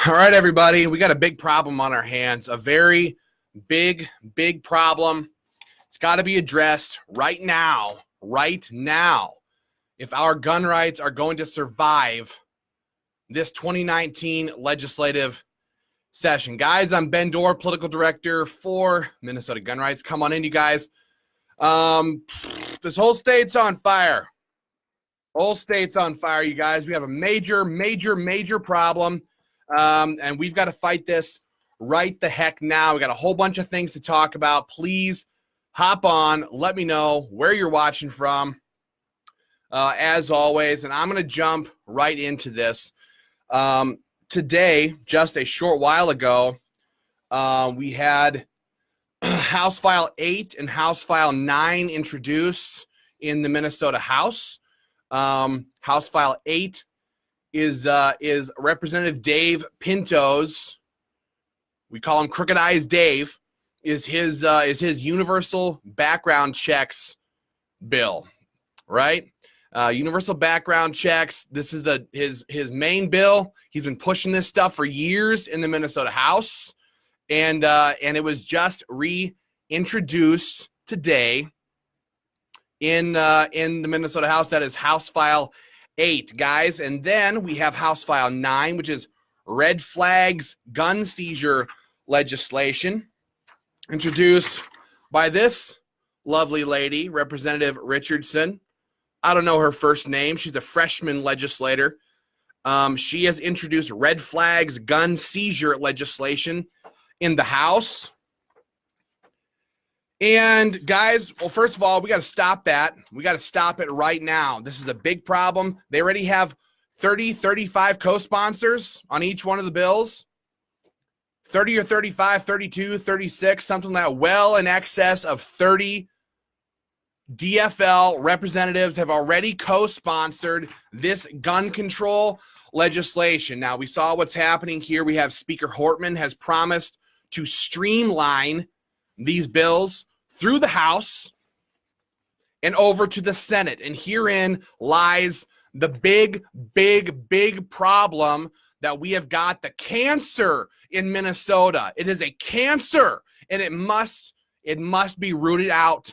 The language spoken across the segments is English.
All right, everybody, we got a big problem on our hands, a very big problem. It's got to be addressed right now, if our gun rights are going to survive this 2019 legislative session. Guys, I'm Ben Dorr, political director for Minnesota Gun Rights. Come on in, you guys. This whole state's on fire. Whole state's on fire, you guys. We have a major problem. And we've got to fight this right the heck now. We got a whole bunch of things to talk about. Please hop on. Let me know where you're watching from, as always. And I'm going to jump right into this. Today, just a short while ago, we had House File 8 and House File 9 introduced in the Minnesota House. House File 8 is Representative Dave Pinto's, we call him Crooked Eyes Dave, is his universal background checks bill, right? Universal background checks. This is his main bill. He's been pushing this stuff for years in the Minnesota House, and it was just reintroduced today in the Minnesota House. That is House File 8, guys. And then we have House File 9, which is red flags gun seizure legislation, introduced by this lovely lady, Representative Richardson. I don't know her first name. She's a freshman legislator. She has introduced red flags gun seizure legislation in the House. And guys, well, first of all, we got to stop that. We got to stop it right now. This is a big problem. They already have 35 co-sponsors on each one of the bills. 30 or 35, 32, 36, something like that. Well in excess of 30 DFL representatives have already co-sponsored this gun control legislation. Now, we saw what's happening here. We have Speaker Hortman has promised to streamline these bills through the House and over to the Senate. And herein lies the big problem that we have got, the cancer in Minnesota. It is a cancer, and it must be rooted out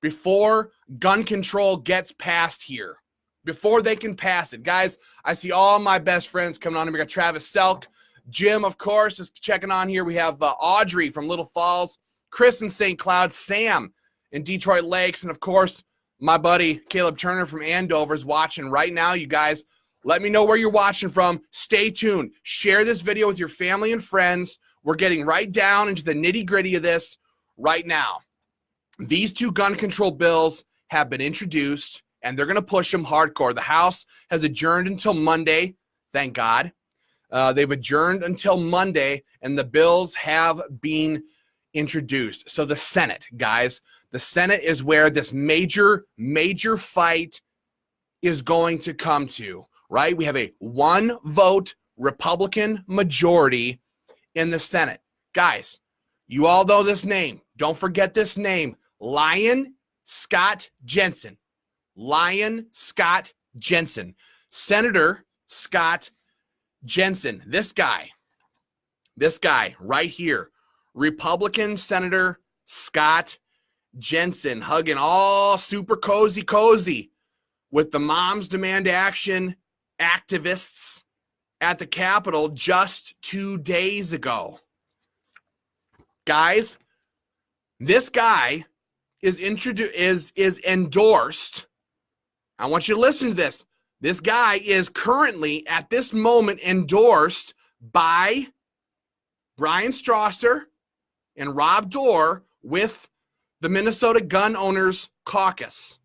before gun control gets passed here, before they can pass it. Guys, I see all my best friends coming on here. We got Travis Selk, Jim, of course, is checking on here. We have Audrey from Little Falls, Chris in St. Cloud, Sam in Detroit Lakes, and of course, my buddy Caleb Turner from Andover is watching right now. You guys, let me know where you're watching from. Stay tuned. Share this video with your family and friends. We're getting right down into the nitty-gritty of this right now. These two gun control bills have been introduced, and they're going to push them hardcore. The House has adjourned until Monday, thank God. They've adjourned until Monday, and the bills have been introduced. So the Senate, guys, the Senate is where this major fight is going to come to, right? We have a 1-vote Republican majority in the Senate. Guys, you all know this name. Don't forget this name, Lion Scott Jensen. Lion Scott Jensen. Senator Scott Jensen. This guy right here, Republican Senator Scott Jensen, hugging all super cozy with the Moms Demand Action activists at the Capitol just 2 days ago. Guys, this guy is endorsed. I want you to listen to this. This guy is currently, at this moment, endorsed by Brian Strasser and Rob Dorr with the Minnesota Gun Owners Caucus.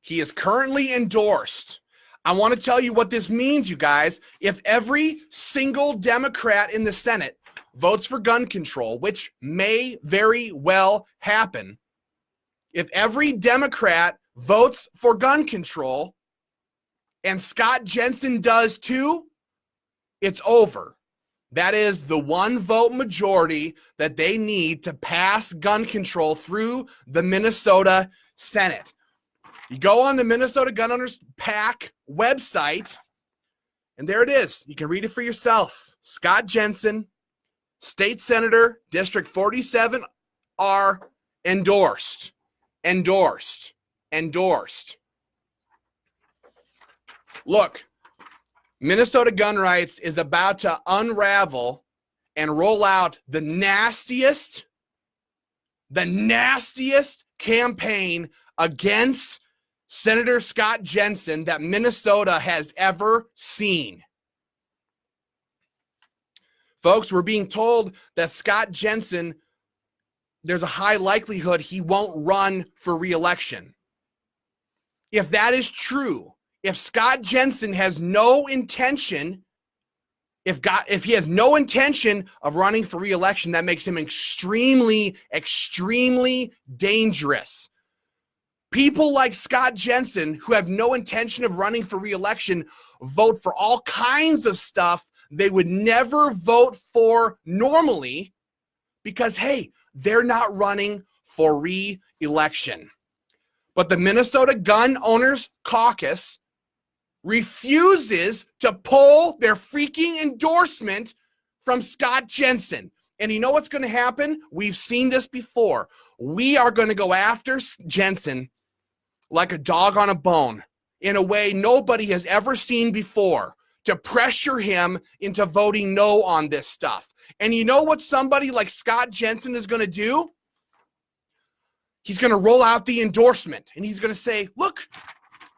He is currently endorsed. I want to tell you what this means, you guys. If every single Democrat in the Senate votes for gun control, which may very well happen, if every Democrat votes for gun control and Scott Jensen does too, it's over. That is the 1-vote majority that they need to pass gun control through the Minnesota Senate. You go on the Minnesota Gun Owners PAC website, And there it is. You can read it for yourself. Scott Jensen, State Senator, District 47R, endorsed. Look, Minnesota Gun Rights is about to unravel and roll out the nastiest campaign against Senator Scott Jensen that Minnesota has ever seen. Folks, we're being told that Scott Jensen, there's a high likelihood he won't run for re-election. If that is true, if Scott Jensen has no intention, if he has no intention of running for re-election, that makes him extremely, extremely dangerous. People like Scott Jensen, who have no intention of running for re-election, vote for all kinds of stuff they would never vote for normally because, hey, they're not running for re-election. But the Minnesota Gun Owners Caucus refuses to pull their freaking endorsement from Scott Jensen. And you know what's going to happen? We've seen this before. We are going to go after Jensen like a dog on a bone in a way nobody has ever seen before to pressure him into voting no on this stuff. And you know what somebody like Scott Jensen is going to do? He's going to roll out the endorsement and he's going to say, look,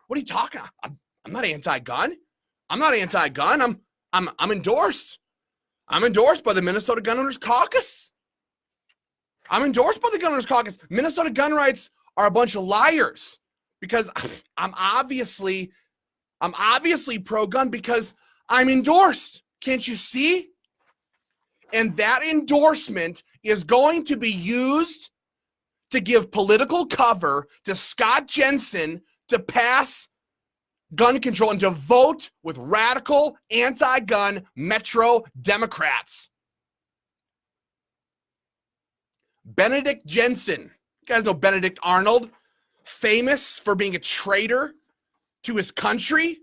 what are you talking about? I'm not anti-gun. I'm not anti-gun. I'm endorsed. I'm endorsed by the Minnesota Gun Owners Caucus. I'm endorsed by the Gun Owners Caucus. Minnesota gun rights are a bunch of liars because I'm obviously pro-gun because I'm endorsed. Can't you see? And that endorsement is going to be used to give political cover to Scott Jensen to pass gun control and to vote with radical anti-gun Metro Democrats. Benedict Jensen. You guys know Benedict Arnold, famous for being a traitor to his country.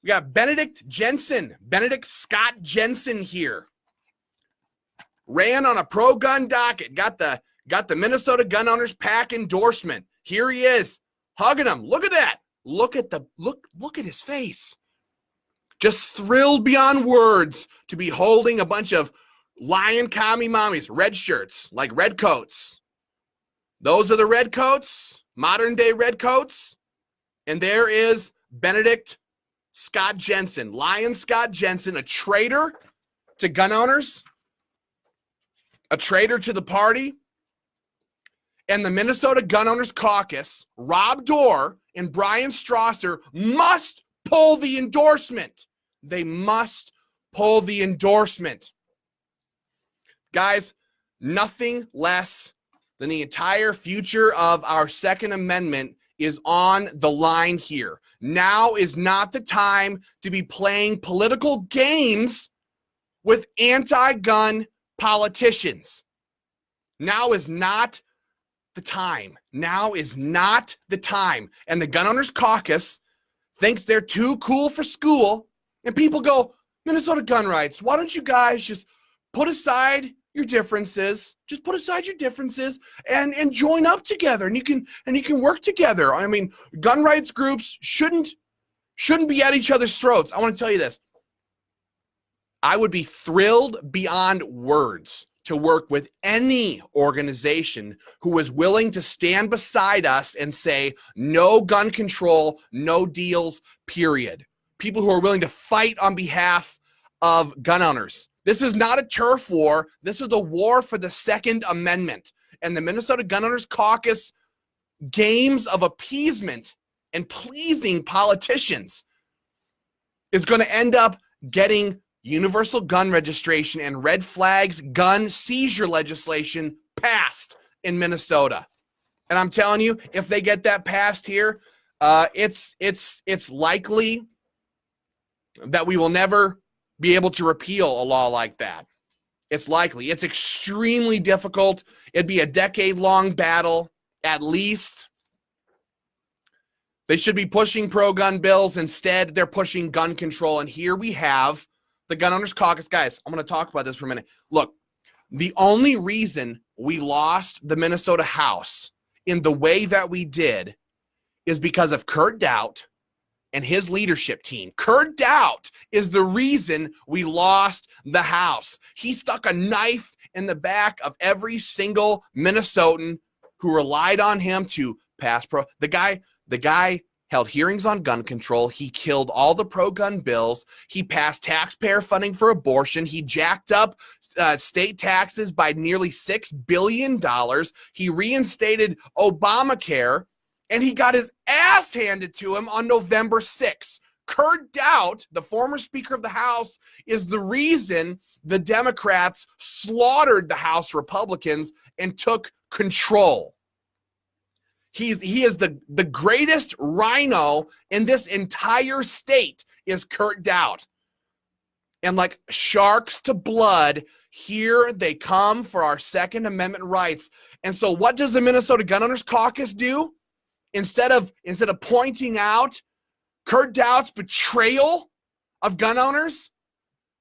We got Benedict Scott Jensen here. Ran on a pro-gun docket, got the Minnesota Gun Owners PAC endorsement. Here he is, hugging him. Look at that. Look at his face. Just thrilled beyond words to be holding a bunch of lion commie mommies, red shirts, like red coats. Those are the red coats, modern day red coats. And there is Benedict Scott Jensen, Lion Scott Jensen, a traitor to gun owners, a traitor to the party. And the Minnesota Gun Owners Caucus, Rob Dorr and Brian Strasser must pull the endorsement. They must pull the endorsement. Guys, nothing less than the entire future of our Second Amendment is on the line here. Now is not the time to be playing political games with anti-gun politicians. Now is not the time. Now is not the time. And the Gun Owners Caucus thinks they're too cool for school. And people go, Minnesota gun rights, why don't you guys just put aside your differences, and join up together and you can work together. I mean, gun rights groups shouldn't be at each other's throats. I want to tell you this. I would be thrilled beyond words to work with any organization who is willing to stand beside us and say, no gun control, no deals, period. People who are willing to fight on behalf of gun owners. This is not a turf war. This is a war for the Second Amendment. And the Minnesota Gun Owners Caucus games of appeasement and pleasing politicians is going to end up getting universal gun registration and red flags gun seizure legislation passed in Minnesota. And I'm telling you, if they get that passed here, it's likely that we will never be able to repeal a law like that. It's likely. It's extremely difficult. It'd be a decade-long battle, at least. They should be pushing pro-gun bills. Instead, they're pushing gun control. And here we have the Gun Owners Caucus. Guys, I'm going to talk about this for a minute. Look, the only reason we lost the Minnesota House in the way that we did is because of Kurt Doubt and his leadership team. Kurt Doubt is the reason we lost the House. He stuck a knife in the back of every single Minnesotan who relied on him to pass pro. The guy held hearings on gun control. He killed all the pro-gun bills. He passed taxpayer funding for abortion. He jacked up state taxes by nearly $6 billion. He reinstated Obamacare, and he got his ass handed to him on November 6th. Kurt Doubt, the former Speaker of the House, is the reason the Democrats slaughtered the House Republicans and took control. He is the greatest rhino in this entire state is Kurt Doubt. And like sharks to blood, here they come for our Second Amendment rights. And so what does the Minnesota Gun Owners Caucus do? Instead of pointing out Kurt Doubt's betrayal of gun owners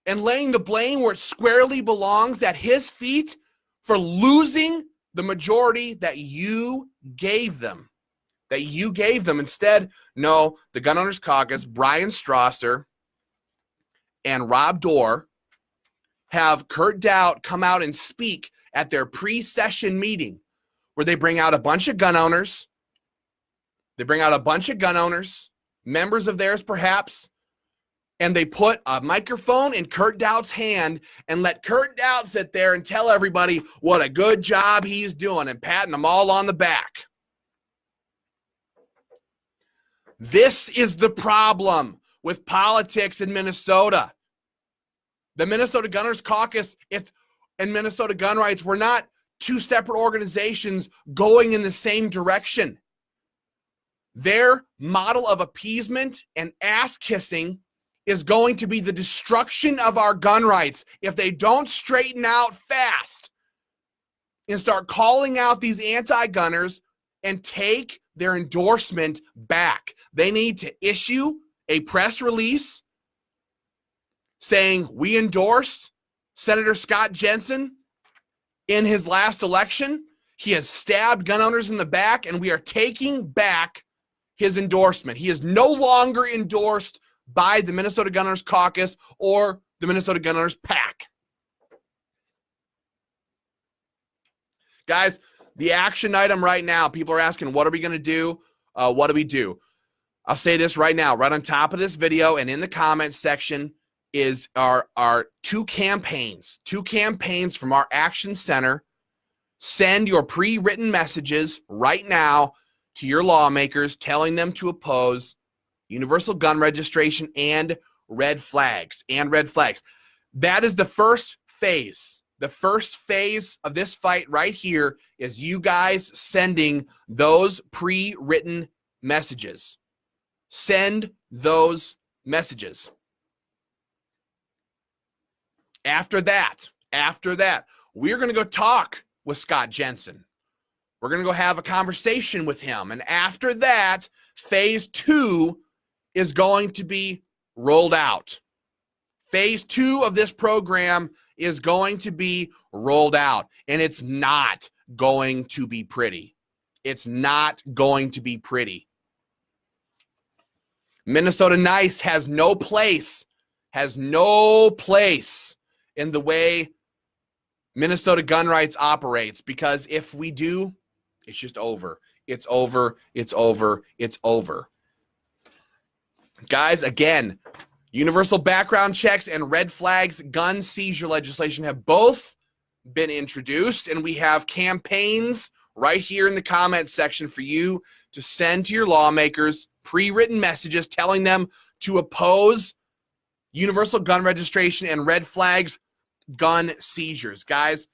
and laying the blame where it squarely belongs at his feet for losing the majority that you gave them. Instead, no, the Gun Owners Caucus, Brian Strasser and Rob Dorr have Kurt Doubt come out and speak at their pre-session meeting where they bring out a bunch of gun owners. Members of theirs perhaps, and they put a microphone in Kurt Doubt's hand and let Kurt Doubt sit there and tell everybody what a good job he's doing and patting them all on the back. This is the problem with politics in Minnesota. The Minnesota Gun Owners Caucus and Minnesota Gun Rights were not two separate organizations going in the same direction. Their model of appeasement and ass-kissing is going to be the destruction of our gun rights if they don't straighten out fast and start calling out these anti-gunners and take their endorsement back. They need to issue a press release saying we endorsed Senator Scott Jensen in his last election. He has stabbed gun owners in the back, and we are taking back his endorsement. He is no longer endorsed by the Minnesota Gun Owners Caucus or the Minnesota Gun Owners PAC. Guys, the action item right now, people are asking, what are we going to do? What do we do? I'll say this right now, right on top of this video and in the comments section is our two campaigns from our Action Center. Send your pre-written messages right now to your lawmakers telling them to oppose universal gun registration and red flags. That is the first phase. The first phase of this fight right here is you guys sending those pre-written messages. Send those messages. After that, we're going to go talk with Scott Jensen. We're going to go have a conversation with him. And after that, phase 2 is going to be rolled out. Phase 2 of this program is going to be rolled out. And it's not going to be pretty. It's not going to be pretty. Minnesota Nice has no place in the way Minnesota Gun Rights operates, because if we do, it's just over. It's over. Guys, again, universal background checks and red flags gun seizure legislation have both been introduced, and we have campaigns right here in the comment section for you to send to your lawmakers pre-written messages telling them to oppose universal gun registration and red flags gun seizures. Guys,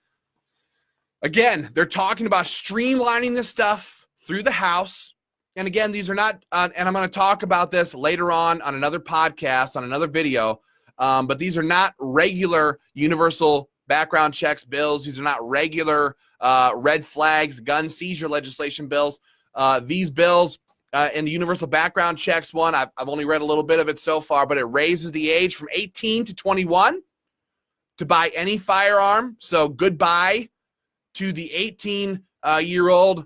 again, they're talking about streamlining this stuff through the House. And again, these are not, and I'm going to talk about this later on another podcast, on another video, but these are not regular universal background checks bills. These are not regular red flags gun seizure legislation bills. These bills and the universal background checks one. I've only read a little bit of it so far, but it raises the age from 18 to 21 to buy any firearm. So goodbye to the 18-year-old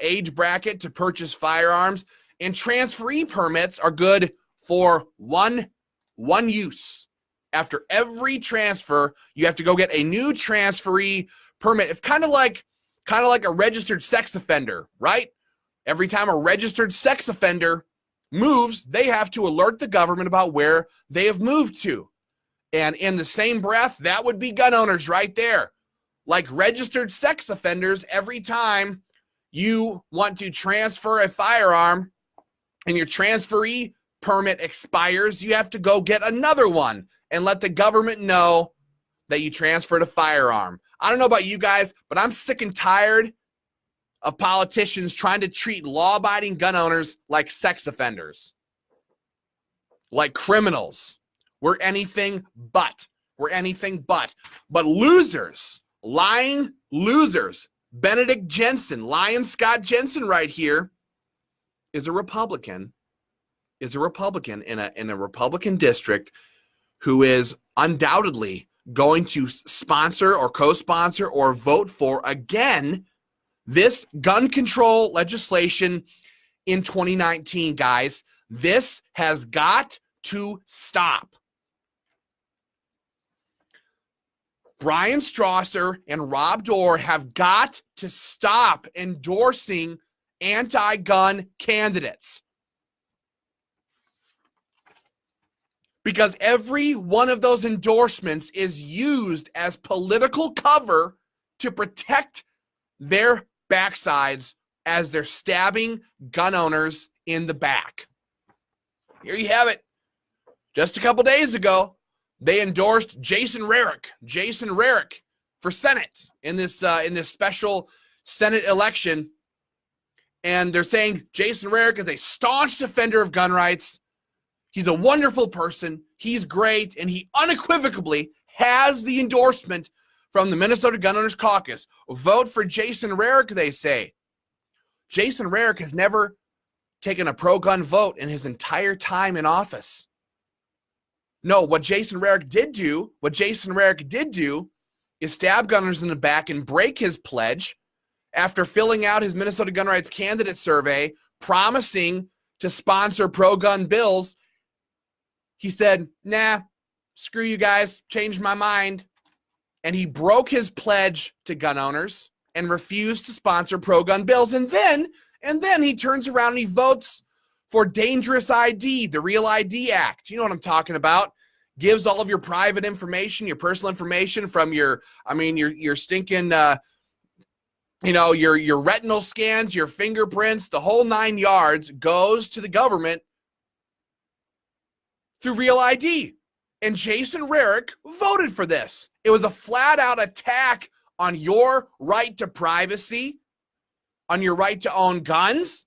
age bracket to purchase firearms. And transferee permits are good for one use. After every transfer, you have to go get a new transferee permit. It's kind of like a registered sex offender, right? Every time a registered sex offender moves, they have to alert the government about where they have moved to. And in the same breath, that would be gun owners right there. Like registered sex offenders, every time you want to transfer a firearm and your transferee permit expires, you have to go get another one and let the government know that you transferred a firearm. I don't know about you guys, but I'm sick and tired of politicians trying to treat law-abiding gun owners like sex offenders, like criminals. We're anything but. We're anything but. But losers, lying losers. Benedict Jensen, lying Scott Jensen right here, is a Republican in a Republican district who is undoubtedly going to sponsor or co-sponsor or vote for, again, this gun control legislation in 2019, guys. This has got to stop. Brian Strasser and Rob Dorr have got to stop endorsing anti-gun candidates. Because every one of those endorsements is used as political cover to protect their backsides as they're stabbing gun owners in the back. Here you have it. Just a couple days ago, they endorsed Jason Rarick for Senate in this special Senate election. And they're saying Jason Rarick is a staunch defender of gun rights. He's a wonderful person. He's great. And he unequivocally has the endorsement from the Minnesota Gun Owners Caucus. Vote for Jason Rarick, they say. Jason Rarick has never taken a pro-gun vote in his entire time in office. No, what Jason Rarick did do is stab gun owners in the back and break his pledge after filling out his Minnesota Gun Rights candidate survey, promising to sponsor pro-gun bills. He said, nah, screw you guys, changed my mind. And he broke his pledge to gun owners and refused to sponsor pro-gun bills. And then he turns around and he votes for Dangerous ID, the Real ID Act. You know what I'm talking about. Gives all of your private information, your personal information from your stinking, your retinal scans, your fingerprints, the whole 9 yards goes to the government through Real ID. And Jason Rarick voted for this. It was a flat-out attack on your right to privacy, on your right to own guns.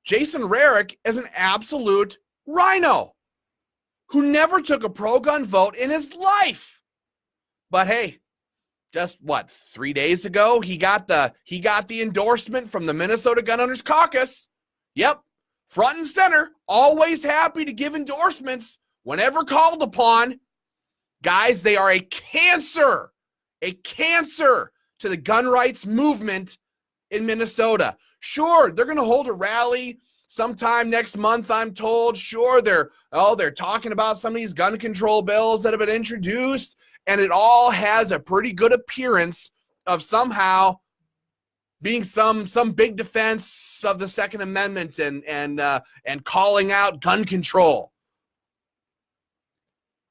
Jason Rarick is an absolute rhino who never took a pro-gun vote in his life. But hey, just 3 days ago, he got the endorsement from the Minnesota Gun Owners Caucus. Yep, front and center, always happy to give endorsements whenever called upon. Guys, they are a cancer to the gun rights movement in Minnesota. Sure, they're going to hold a rally sometime next month, I'm told. Sure, they're talking about some of these gun control bills that have been introduced, and it all has a pretty good appearance of somehow being some big defense of the Second Amendment and calling out gun control.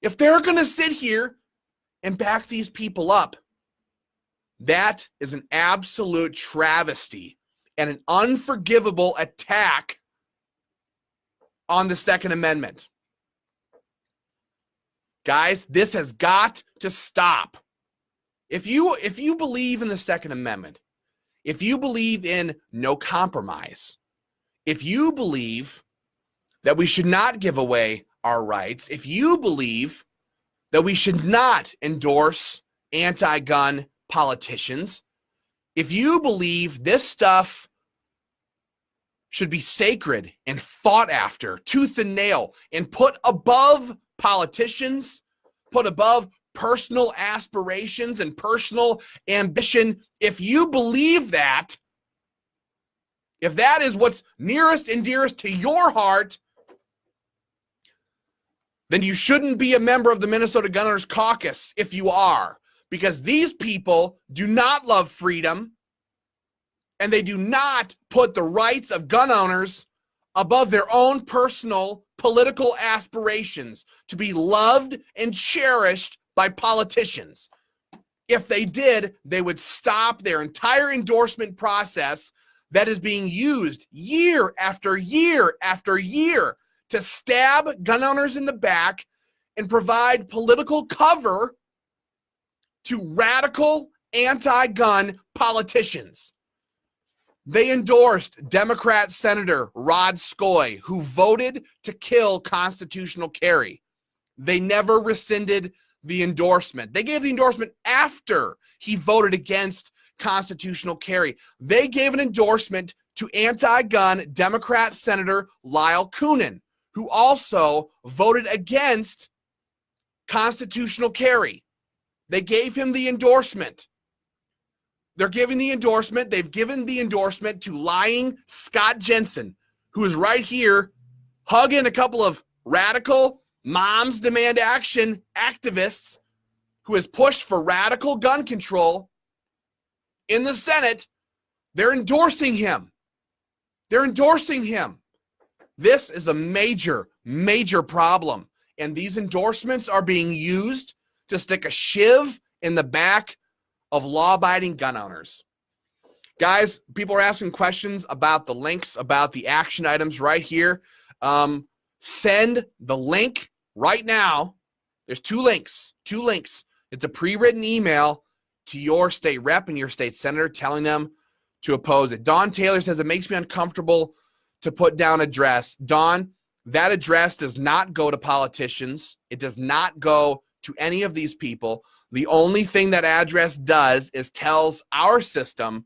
If they're going to sit here and back these people up, that is an absolute travesty and an unforgivable attack on the Second Amendment. Guys, this has got to stop. If you believe in the Second Amendment, if you believe in no compromise, if you believe that we should not give away our rights, if you believe that we should not endorse anti-gun politicians, if you believe this stuff should be sacred and fought after tooth and nail and put above politicians, put above personal aspirations and personal ambition. If you believe that, if that is what's nearest and dearest to your heart, then you shouldn't be a member of the Minnesota Gun Owners Caucus if you are, because these people do not love freedom and they do not put the rights of gun owners above their own personal political aspirations to be loved and cherished by politicians. If they did, they would stop their entire endorsement process that is being used year after year after year to stab gun owners in the back and provide political cover to radical anti-gun politicians. They endorsed Democrat Senator Rod Skoy, who voted to kill constitutional carry. They never rescinded the endorsement. They gave the endorsement after he voted against constitutional carry. They gave an endorsement to anti-gun Democrat Senator Lyle Coonan, who also voted against constitutional carry. They gave him the endorsement. They're giving the endorsement. They've given the endorsement to lying Scott Jensen, who is right here hugging a couple of radical Moms Demand Action activists who has pushed for radical gun control in the Senate. They're endorsing him. They're endorsing him. This is a major, major problem. And these endorsements are being used to stick a shiv in the back of law-abiding gun owners. Guys, people are asking questions about the links, about the action items right here. Send the link right now. There's two links. It's a pre-written email to your state rep and your state senator telling them to oppose it. Dawn Taylor says, it makes me uncomfortable to put down address. Dawn, that address does not go to politicians. It does not go to any of these people. The only thing that address does is tells our system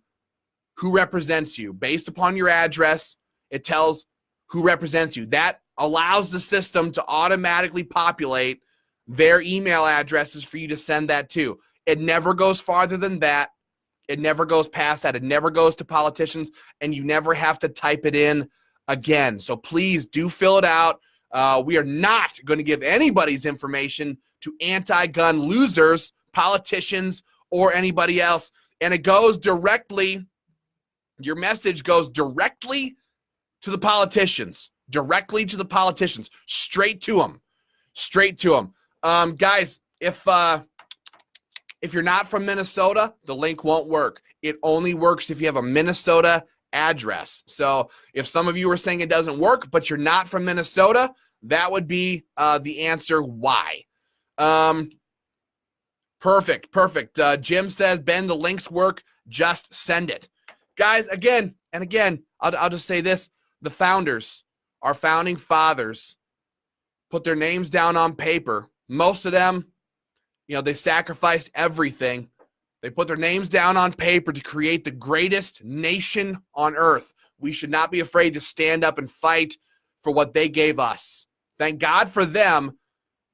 who represents you. Based upon your address, it tells who represents you. That allows the system to automatically populate their email addresses for you to send that to. It never goes farther than that. It never goes past that. It never goes to politicians, and you never have to type it in again. So please do fill it out. We are not going to give anybody's information to anti-gun losers, politicians, or anybody else. And it goes directly, your message goes directly to the politicians, straight to them. Guys, if you're not from Minnesota, the link won't work. It only works if you have a Minnesota address. So if some of you are saying it doesn't work, but you're not from Minnesota, that would be the answer why. Perfect. Jim says, Ben, the links work. Just send it. Guys, again, I'll just say this. The founders, our founding fathers, put their names down on paper. Most of them, they sacrificed everything. They put their names down on paper to create the greatest nation on earth. We should not be afraid to stand up and fight for what they gave us. Thank God for them,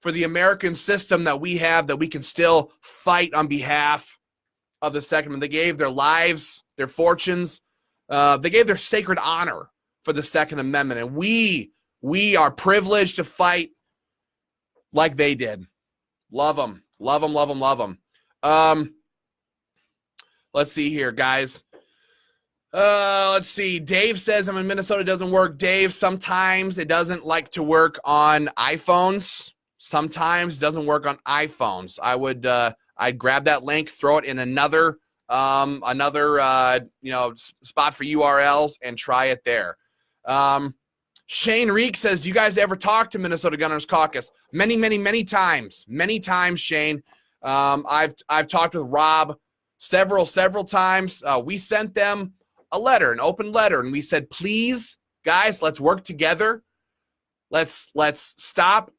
for the American system that we have, that we can still fight on behalf of the Second Amendment. They gave their lives, their fortunes. They gave their sacred honor for the Second Amendment. And we are privileged to fight like they did. Love them. Let's see here, guys. Let's see. Dave says, I'm in Minnesota. It doesn't work. Dave, sometimes it doesn't like to work on iPhones. Sometimes it doesn't work on iPhones. I'd grab that link, throw it in another spot for URLs and try it there. Shane Reek says, do you guys ever talk to Minnesota Gun Owners Caucus? Many times. Many times, Shane. I've talked with Rob several times. We sent them a letter, an open letter, and we said, please, guys, let's work together. Let's stop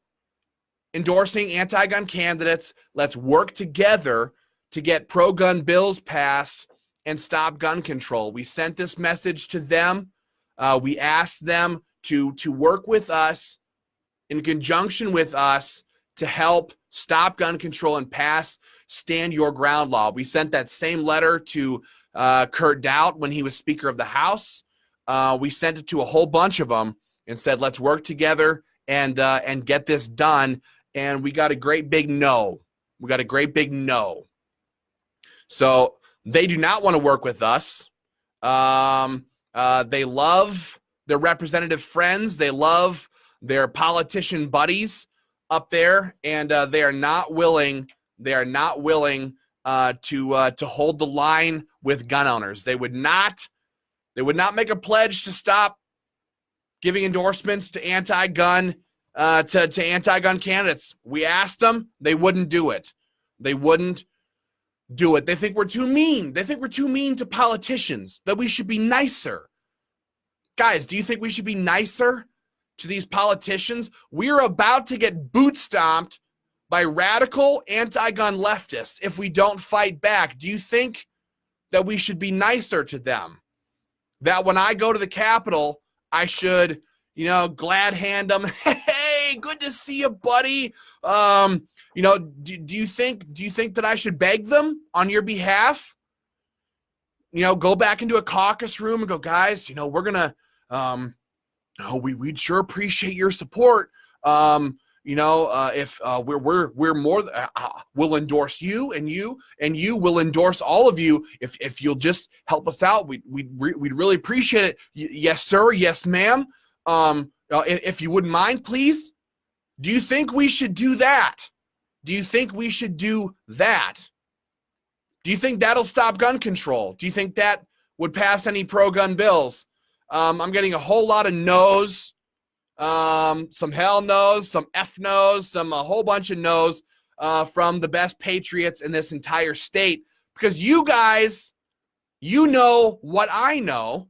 endorsing anti-gun candidates. Let's work together to get pro-gun bills passed and stop gun control. We sent this message to them. We asked them to work with us in conjunction with us to help stop gun control and pass Stand Your Ground law. We sent that same letter to Kurt Doubt when he was Speaker of the House. We sent it to a whole bunch of them and said, let's work together and get this done. And we got a great big no. We got a great big no. So they do not want to work with us. They love their representative friends. They love their politician buddies up there, and they are not willing. They are not willing to hold the line with gun owners. They would not. They would not make a pledge to stop giving endorsements to anti-gun to anti-gun candidates. We asked them. They wouldn't do it. They wouldn't do it. They think we're too mean. They think we're too mean to politicians, that we should be nicer. Guys, do you think we should be nicer to these politicians? We're about to get boot stomped by radical anti-gun leftists if we don't fight back. Do you think that we should be nicer to them? That when I go to the Capitol, I should, glad hand them, hey, good to see you, buddy. Do you think that I should beg them on your behalf? Go back into a caucus room and go, guys, we're gonna, we'd sure appreciate your support. If we're more, we'll endorse you, and you will endorse all of you. If you'll just help us out, we'd really appreciate it. Yes, sir. Yes, ma'am. If you wouldn't mind, please. Do you think we should do that? Do you think we should do that? Do you think that'll stop gun control? Do you think that would pass any pro-gun bills? I'm getting a whole lot of no's, some hell no's, some F no's, a whole bunch of no's from the best patriots in this entire state. Because you guys, know what I know,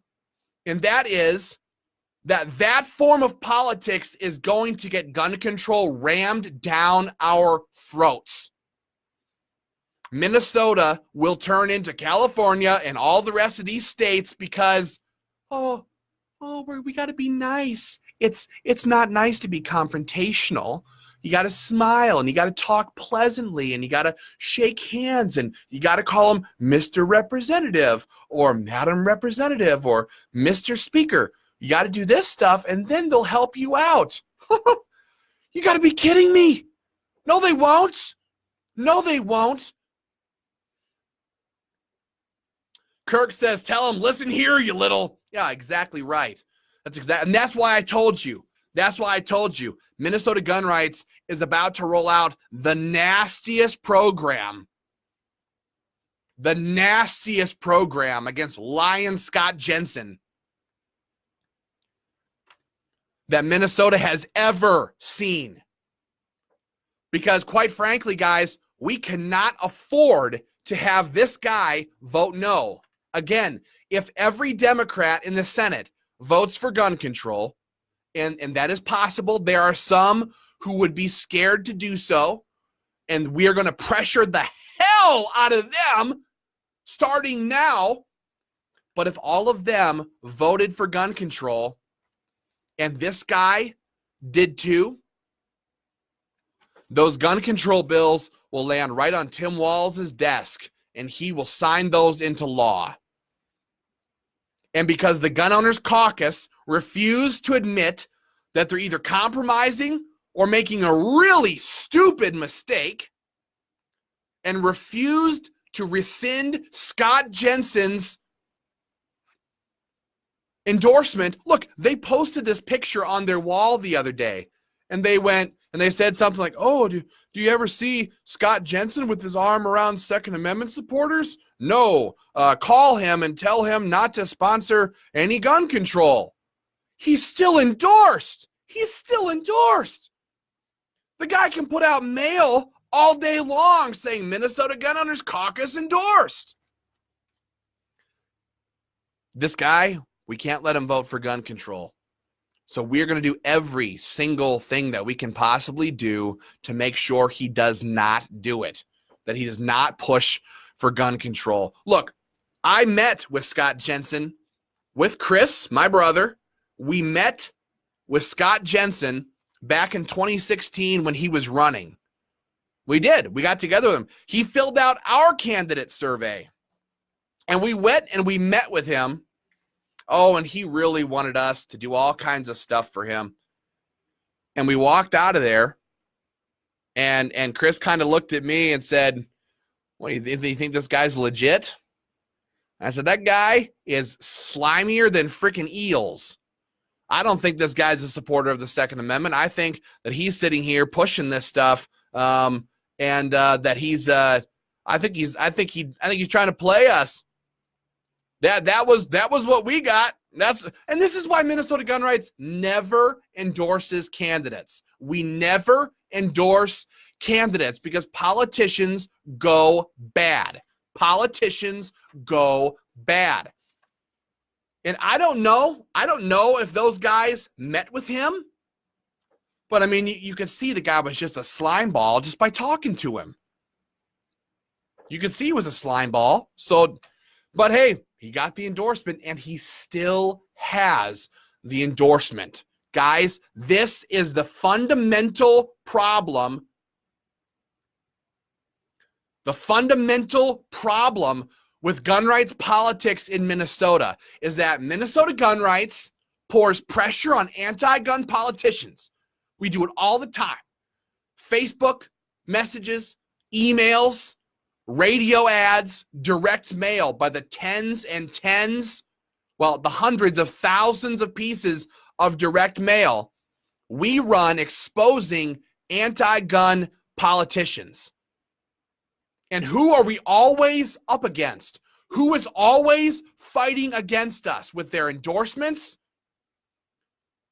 and that is that form of politics is going to get gun control rammed down our throats. Minnesota will turn into California and all the rest of these states because, we got to be nice. It's not nice to be confrontational. You got to smile, and you got to talk pleasantly, and you got to shake hands, and you got to call them Mr. Representative or Madam Representative or Mr. Speaker. You got to do this stuff, and then they'll help you out. You got to be kidding me. No, they won't. No, they won't. Kirk says, tell him, listen here, you little. Yeah, exactly right. And that's why I told you. That's why I told you. Minnesota Gun Rights is about to roll out the nastiest program. The nastiest program against Lion Scott Jensen that Minnesota has ever seen. Because quite frankly, guys, we cannot afford to have this guy vote no. Again, if every Democrat in the Senate votes for gun control, and that is possible, there are some who would be scared to do so, and we are going to pressure the hell out of them starting now. But if all of them voted for gun control, and this guy did too, those gun control bills will land right on Tim Walz's desk, and he will sign those into law. And because the Gun Owners Caucus refused to admit that they're either compromising or making a really stupid mistake, and refused to rescind Scott Jensen's endorsement. Look, they posted this picture on their wall the other day, and they said something like, oh, do you ever see Scott Jensen with his arm around Second Amendment supporters? No. Call him and tell him not to sponsor any gun control. He's still endorsed. He's still endorsed. The guy can put out mail all day long saying Minnesota Gun Owners Caucus endorsed. This guy, we can't let him vote for gun control. So we're going to do every single thing that we can possibly do to make sure he does not do it, that he does not push for gun control. Look, I met with Scott Jensen with Chris, my brother, we met with Scott Jensen back in 2016 when he was running. We did. We got together with him. He filled out our candidate survey. And we went and we met with him. Oh, and he really wanted us to do all kinds of stuff for him. And we walked out of there. And Chris kind of looked at me and said, "What, you think this guy's legit?" I said, "That guy is slimier than freaking eels. I don't think this guy's a supporter of the Second Amendment. I think that he's sitting here pushing this stuff, and that he's I think he's trying to play us." That was what we got. And this is why Minnesota Gun Rights never endorses candidates. We never endorse candidates because politicians go bad. Politicians go bad. And I don't know if those guys met with him, but I mean, you could see the guy was just a slime ball just by talking to him. You could see he was a slime ball. So, but hey, he got the endorsement and he still has the endorsement. Guys, this is the fundamental problem. The fundamental problem with gun rights politics in Minnesota is that Minnesota Gun Rights pours pressure on anti-gun politicians. We do it all the time. Facebook messages, emails, radio ads, direct mail by the tens and tens, well, the hundreds of thousands of pieces of direct mail we run exposing anti-gun politicians. And who are we always up against? Who is always fighting against us with their endorsements,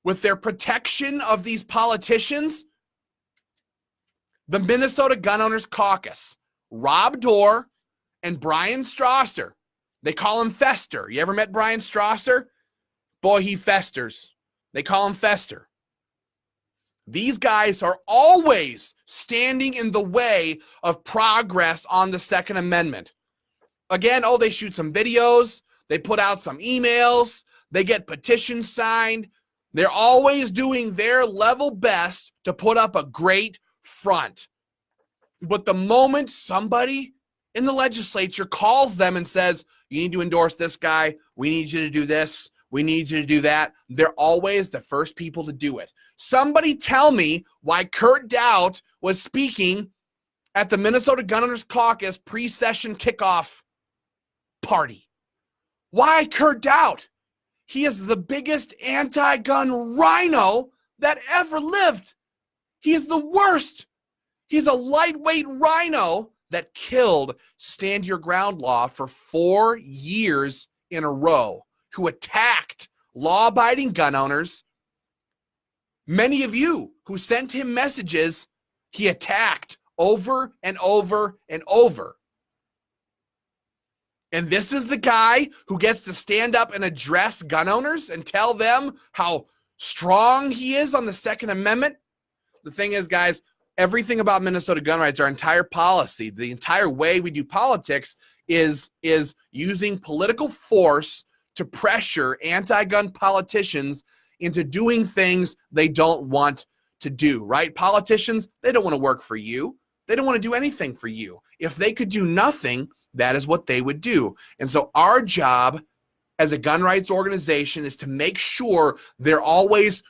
with their protection of these politicians? The Minnesota Gun Owners Caucus. Rob Dorr and Brian Strasser. They call him Fester. You ever met Brian Strasser? Boy, he festers. They call him Fester. These guys are always standing in the way of progress on the Second Amendment. Again, they shoot some videos. They put out some emails. They get petitions signed. They're always doing their level best to put up a great front. But the moment somebody in the legislature calls them and says, "You need to endorse this guy. We need you to do this. We need you to do that," they're always the first people to do it. Somebody tell me why Kurt Dowd was speaking at the Minnesota Gun Owners Caucus pre-session kickoff party. Why Kurt Dowd? He is the biggest anti-gun rhino that ever lived. He is the worst. He's a lightweight rhino that killed Stand Your Ground law for 4 years in a row, who attacked law-abiding gun owners. Many of you who sent him messages, he attacked over and over and over. And this is the guy who gets to stand up and address gun owners and tell them how strong he is on the Second Amendment. The thing is, guys, everything about Minnesota gun rights, our entire policy, the entire way we do politics is using political force to pressure anti-gun politicians into doing things they don't want to do, right? Politicians, they don't want to work for you. They don't want to do anything for you. If they could do nothing, that is what they would do. And so our job as a gun rights organization is to make sure they're always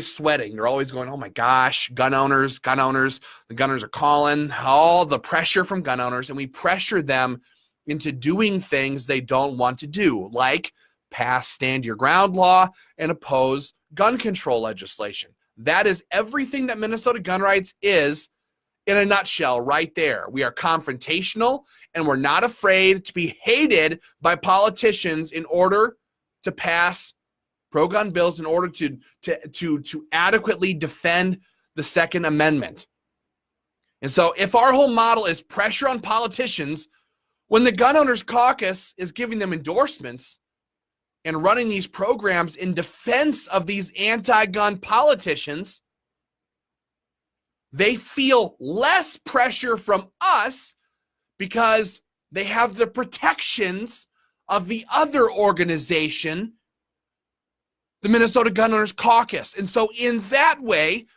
sweating. They're always going, "Oh my gosh, gun owners, the gunners are calling," all the pressure from gun owners, and we pressure them into doing things they don't want to do, like pass Stand Your Ground law and oppose gun control legislation. That is everything that Minnesota Gun Rights is in a nutshell right there. We are confrontational, and we're not afraid to be hated by politicians in order to pass pro-gun bills, in order to adequately defend the Second Amendment. And so if our whole model is pressure on politicians, when the Gun Owners Caucus is giving them endorsements and running these programs in defense of these anti-gun politicians, they feel less pressure from us because they have the protections of the other organization, the Minnesota Gun Owners Caucus. And so in that way,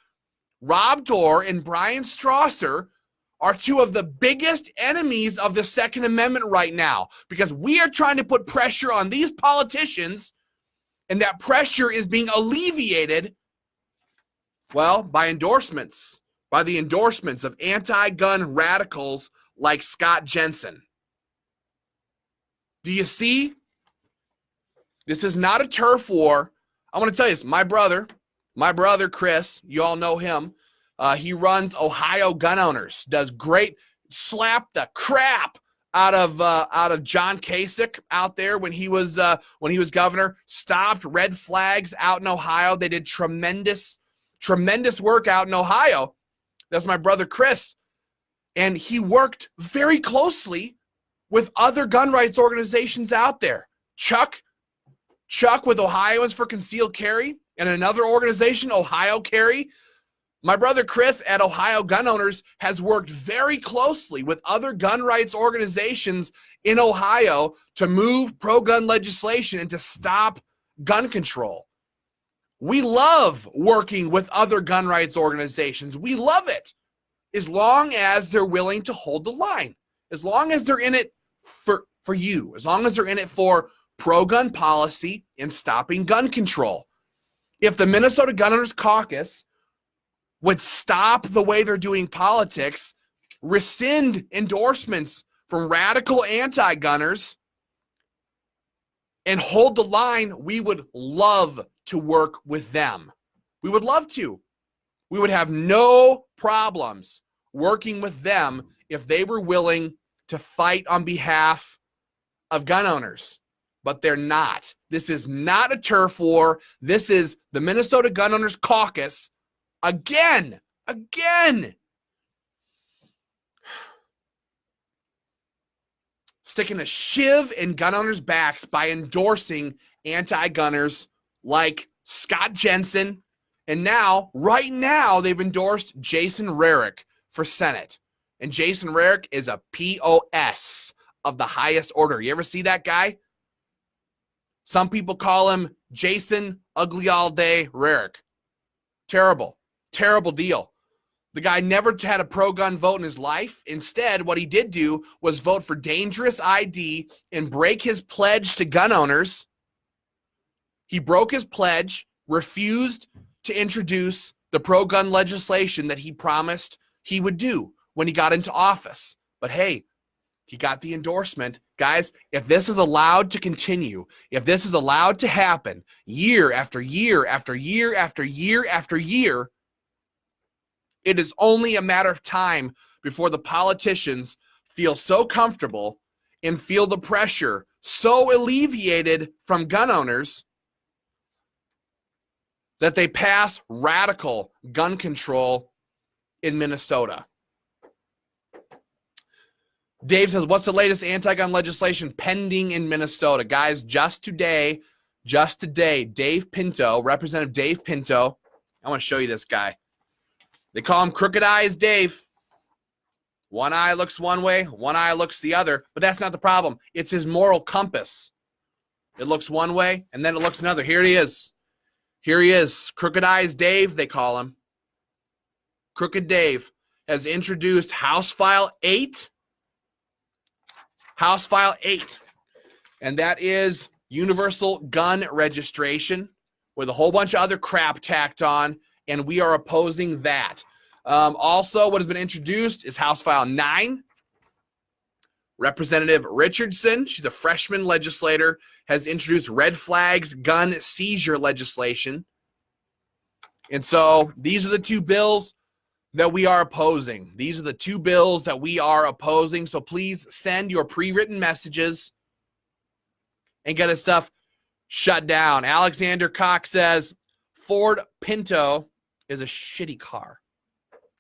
Rob Dorr and Brian Strasser are two of the biggest enemies of the Second Amendment right now, because we are trying to put pressure on these politicians, and that pressure is being alleviated, well, by endorsements, by the endorsements of anti-gun radicals like Scott Jensen. Do you see? This is not a turf war. I want to tell you this. My brother Chris, you all know him. He runs Ohio Gun Owners. Does great. Slapped the crap out of John Kasich out there when he was governor. Stopped red flags out in Ohio. They did tremendous work out in Ohio. That's my brother Chris, and he worked very closely with other gun rights organizations out there. Chuck with Ohioans for Concealed Carry, and another organization, Ohio Carry. My brother Chris at Ohio Gun Owners has worked very closely with other gun rights organizations in Ohio to move pro-gun legislation and to stop gun control. We love working with other gun rights organizations. We love it, as long as they're willing to hold the line, as long as they're in it for you, as long as they're in it for pro-gun policy and stopping gun control. If the Minnesota Gun Owners Caucus would stop the way they're doing politics, rescind endorsements from radical anti-gunners, and hold the line, we would love to work with them. We would love to. We would have no problems working with them if they were willing to fight on behalf of gun owners. But they're not. This is not a turf war. This is the Minnesota Gun Owners Caucus again. Sticking a shiv in gun owners' backs by endorsing anti-gunners like Scott Jensen. And now, right now, they've endorsed Jason Rarick for Senate. And Jason Rarick is a POS of the highest order. You ever see that guy? Some people call him Jason Ugly All Day Rarick. Terrible deal. The guy never had a pro-gun vote in his life. Instead, what he did do was vote for dangerous ID and break his pledge to gun owners. He broke his pledge, refused to introduce the pro-gun legislation that he promised he would do when he got into office. But hey, he got the endorsement. Guys, if this is allowed to continue, if this is allowed to happen year after year after year after year after year, it is only a matter of time before the politicians feel so comfortable and feel the pressure so alleviated from gun owners that they pass radical gun control in Minnesota. Dave says, what's the latest anti-gun legislation pending in Minnesota? Guys, just today, Dave Pinto, Representative Dave Pinto, I want to show you this guy. They call him Crooked Eyes Dave. One eye looks one way, one eye looks the other, but that's not the problem. It's his moral compass. It looks one way, and then it looks another. Here he is. Crooked Eyes Dave, they call him. Crooked Dave has introduced House File 8. House File 8. And that is universal gun registration with a whole bunch of other crap tacked on, and we are opposing that. Also, what has been introduced is House File 9. Representative Richardson, she's a freshman legislator, has introduced red flags gun seizure legislation. And so these are the two bills that we are opposing. These are the two bills that we are opposing. So please send your pre-written messages and get his stuff shut down. Alexander Cox says, Ford Pinto is a shitty car.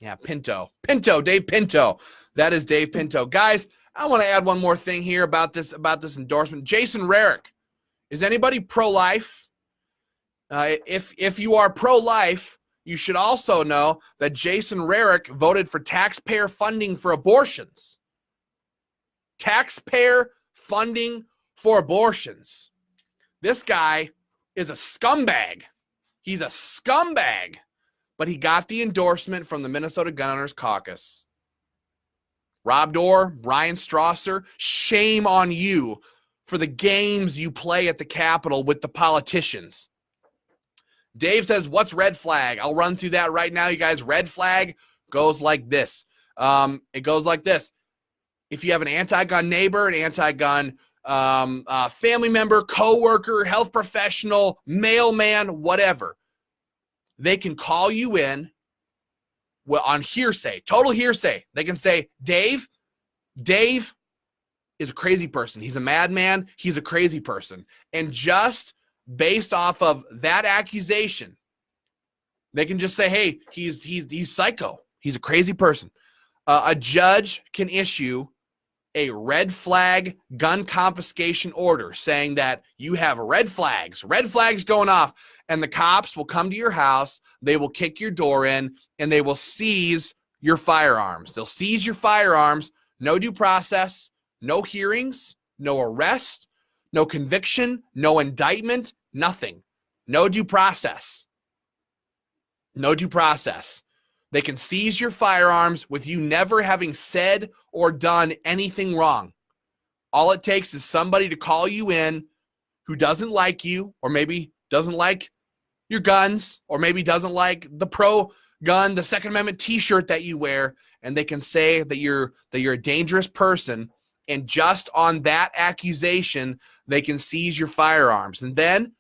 Yeah, Pinto, Dave Pinto. That is Dave Pinto. Guys, I want to add one more thing here about this endorsement. Jason Rarick. Is anybody pro-life? If you are pro-life, you should also know that Jason Rarick voted for taxpayer funding for abortions. Taxpayer funding for abortions. This guy is a scumbag. He's a scumbag. But he got the endorsement from the Minnesota Gun Owners Caucus. Rob Dorr, Brian Strasser, shame on you for the games you play at the Capitol with the politicians. Dave says, what's red flag? I'll run through that right now, you guys. Red flag goes like this. It goes like this. If you have an anti-gun neighbor, an anti-gun family member, coworker, health professional, mailman, whatever, they can call you in on hearsay, total hearsay. They can say, Dave is a crazy person. He's a madman. He's a crazy person. And just based off of that accusation, they can just say, hey, he's psycho. He's a crazy person. A judge can issue a red flag gun confiscation order saying that you have red flags going off, and the cops will come to your house, they will kick your door in, and they will seize your firearms. They'll seize your firearms, no due process, no hearings, no arrest, no conviction, no indictment, nothing. No due process. No due process. They can seize your firearms with you never having said or done anything wrong. All it takes is somebody to call you in who doesn't like you, or maybe doesn't like your guns, or maybe doesn't like the pro-gun, the Second Amendment t-shirt that you wear, and they can say that you're a dangerous person, and just on that accusation, they can seize your firearms. And then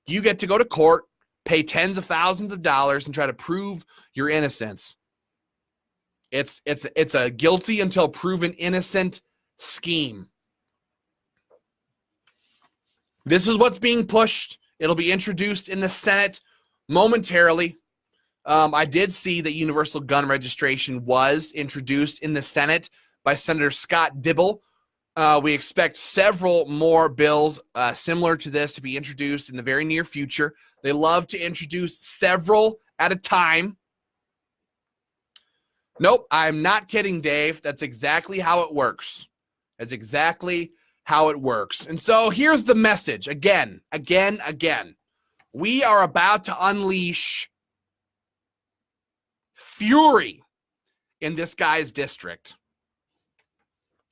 you get to go to court, pay tens of thousands of dollars, and try to prove your innocence. It's a guilty until proven innocent scheme. This is what's being pushed. It'll be introduced in the Senate momentarily. I did see that universal gun registration was introduced in the Senate by Senator Scott Dibble. We expect several more bills similar to this to be introduced in the very near future. They love to introduce several at a time. Nope, I'm not kidding, Dave. That's exactly how it works. That's exactly how it works. And so here's the message. Again. We are about to unleash fury in this guy's district.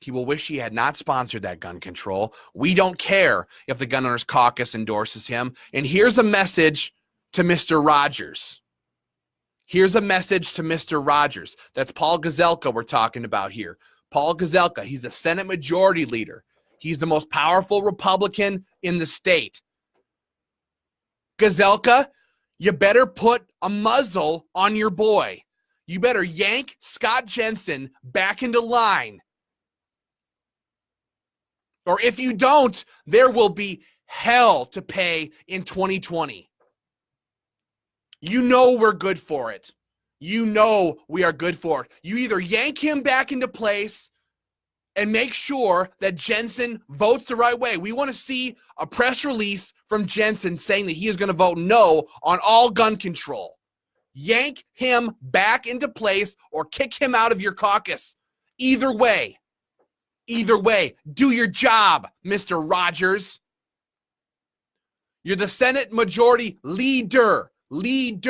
He will wish he had not sponsored that gun control. We don't care if the Gun Owners Caucus endorses him. And here's a message to Mr. Rogers. Here's a message to Mr. Rogers. That's Paul Gazelka we're talking about here. Paul Gazelka, he's a Senate Majority Leader. He's the most powerful Republican in the state. Gazelka, you better put a muzzle on your boy. You better yank Scott Jensen back into line. Or if you don't, there will be hell to pay in 2020. You know we're good for it. You know we are good for it. You either yank him back into place and make sure that Jensen votes the right way. We want to see a press release from Jensen saying that he is going to vote no on all gun control. Yank him back into place or kick him out of your caucus. Either way, do your job, Mr. Rogers. You're the Senate Majority Leader. Lead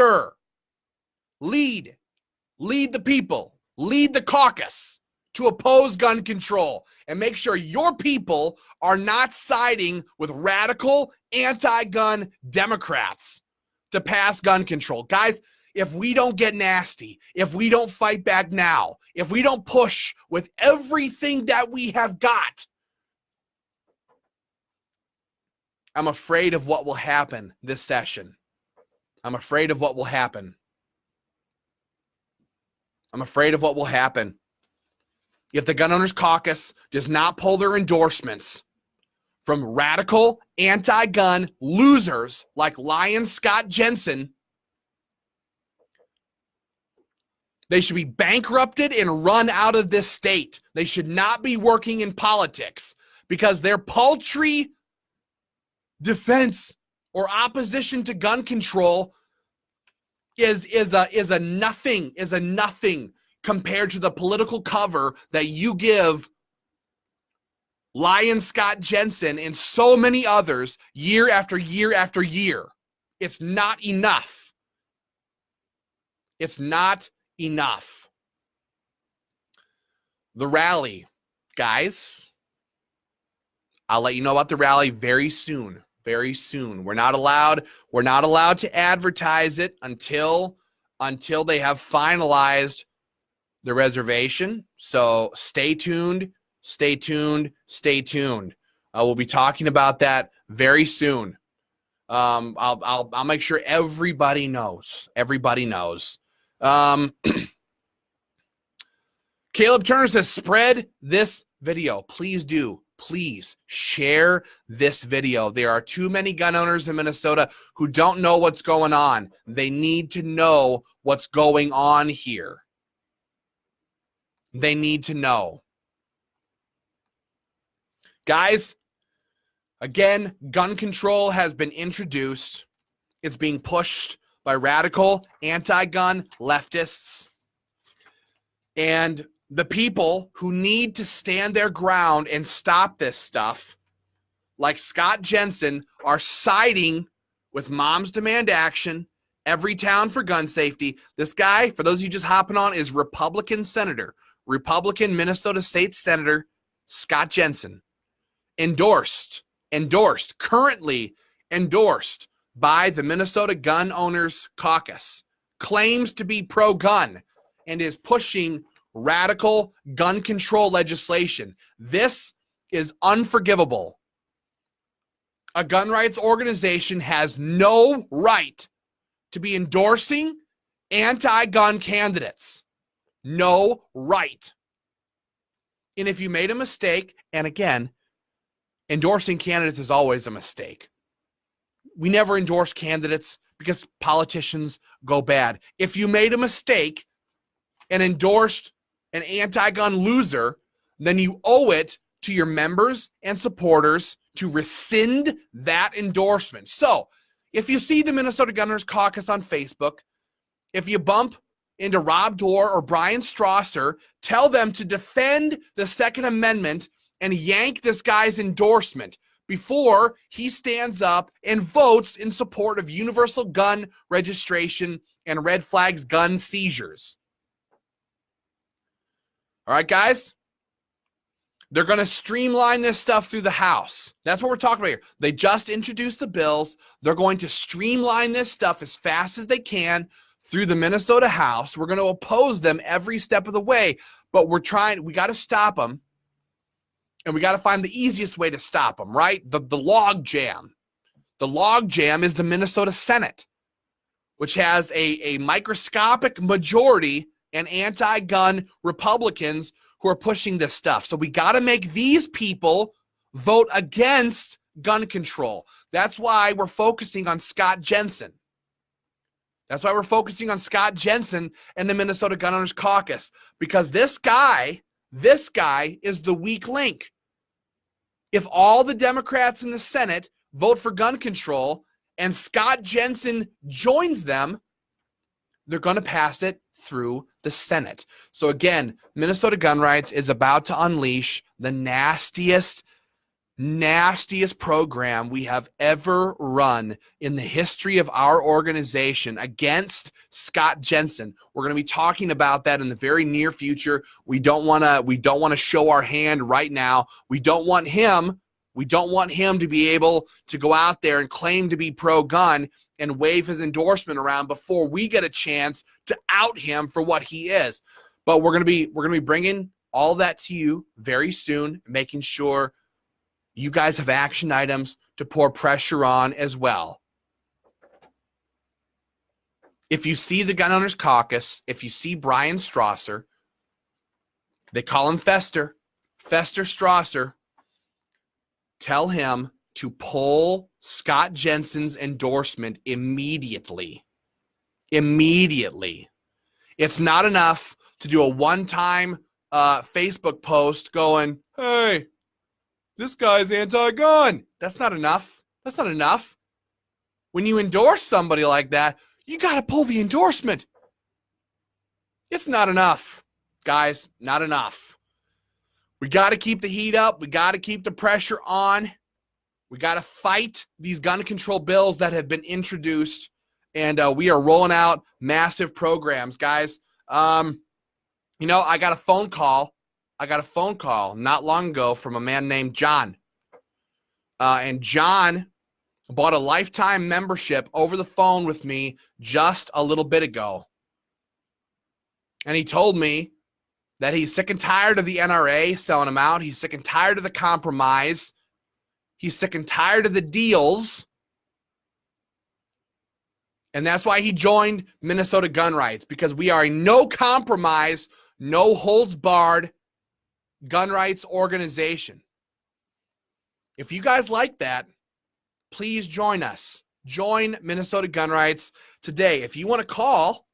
the people. Lead the caucus to oppose gun control and make sure your people are not siding with radical anti-gun Democrats to pass gun control. Guys, if we don't get nasty, if we don't fight back now, if we don't push with everything that we have got, I'm afraid of what will happen this session. I'm afraid of what will happen. If the Gun Owners Caucus does not pull their endorsements from radical anti-gun losers like Lion Scott Jensen, they should be bankrupted and run out of this state. They should not be working in politics because their paltry defense or opposition to gun control is a nothing compared to the political cover that you give Lion Scott Jensen and so many others year after year after year. It's not enough. It's not enough. The rally, guys, I'll let you know about the rally very soon. Very soon. We're not allowed to advertise it until they have finalized the reservation. So stay tuned. Stay tuned. Stay tuned. We'll be talking about that very soon. I'll make sure everybody knows. Everybody knows. Caleb Turner says, spread this video. Please do. Please share this video. There are too many gun owners in Minnesota who don't know what's going on. They need to know what's going on here. They need to know. Guys, again, gun control has been introduced. It's being pushed by radical anti-gun leftists. And the people who need to stand their ground and stop this stuff, like Scott Jensen, are siding with Moms Demand Action, Everytown for Gun Safety. This guy, for those of you just hopping on, is Republican Senator, Republican Minnesota State Senator Scott Jensen. Currently endorsed by the Minnesota Gun Owners Caucus, claims to be pro-gun and is pushing radical gun control legislation. This is unforgivable. A gun rights organization has no right to be endorsing anti-gun candidates. No right. And if you made a mistake, and again, endorsing candidates is always a mistake. We never endorse candidates because politicians go bad. If you made a mistake and endorsed an anti-gun loser, then you owe it to your members and supporters to rescind that endorsement. So, if you see the Minnesota Gun Owners Caucus on Facebook, if you bump into Rob Dorr or Brian Strasser, tell them to defend the Second Amendment and yank this guy's endorsement before he stands up and votes in support of universal gun registration and red flags gun seizures. All right, guys? They're going to streamline this stuff through the House. That's what we're talking about here. They just introduced the bills. They're going to streamline this stuff as fast as they can through the Minnesota House. We're going to oppose them every step of the way, but we got to stop them, and we got to find the easiest way to stop them, right? The log jam. The log jam is the Minnesota Senate, which has a microscopic majority and anti-gun Republicans who are pushing this stuff. So we got to make these people vote against gun control. That's why we're focusing on Scott Jensen. That's why we're focusing on Scott Jensen and the Minnesota Gun Owners Caucus, because this guy is the weak link. If all the Democrats in the Senate vote for gun control and Scott Jensen joins them, they're going to pass it through the Senate. So again, Minnesota Gun Rights is about to unleash the nastiest program we have ever run in the history of our organization against Scott Jensen. We're going to be talking about that in the very near future. We don't want to show our hand right now. We don't want him to be able to go out there and claim to be pro-gun and wave his endorsement around before we get a chance to out him for what he is. But we're going to be bringing all that to you very soon, making sure you guys have action items to pour pressure on as well. If you see the Gun Owners Caucus, if you see Brian Strasser, they call him Fester Strasser, tell him to pull Scott Jensen's endorsement immediately. Immediately. It's not enough to do a one-time Facebook post going, hey, this guy's anti-gun. That's not enough. That's not enough. When you endorse somebody like that, you got to pull the endorsement. It's not enough, guys. Not enough. We got to keep the heat up. We got to keep the pressure on. We got to fight these gun control bills that have been introduced, and we are rolling out massive programs, guys. I got a phone call. Not long ago from a man named John. And John bought a lifetime membership over the phone with me just a little bit ago. And he told me that he's sick and tired of the NRA selling him out. He's sick and tired of the compromise. He's sick and tired of the deals. And that's why he joined Minnesota Gun Rights, because we are a no compromise, no holds barred gun rights organization. If you guys like that, please join us. Join Minnesota Gun Rights today. If you want to call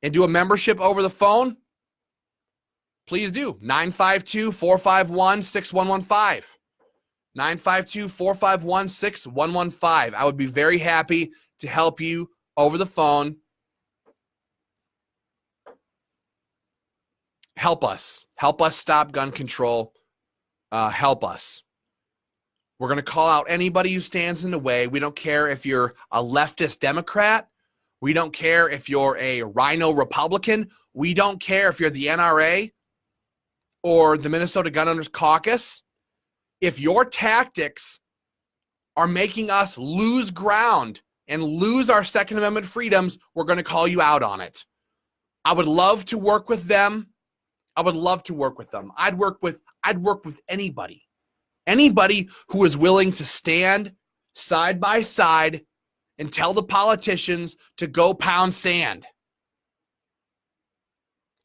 and do a membership over the phone, please do. 952-451-6115. 952-451-6115. I would be very happy to help you over the phone. Help us. Help us stop gun control. Help us. We're going to call out anybody who stands in the way. We don't care if you're a leftist Democrat. We don't care if you're a rhino Republican. We don't care if you're the NRA or the Minnesota Gun Owners Caucus. If your tactics are making us lose ground and lose our Second Amendment freedoms, we're going to call you out on it. I would love to work with them. I'd work with anybody. Anybody who is willing to stand side by side and tell the politicians to go pound sand.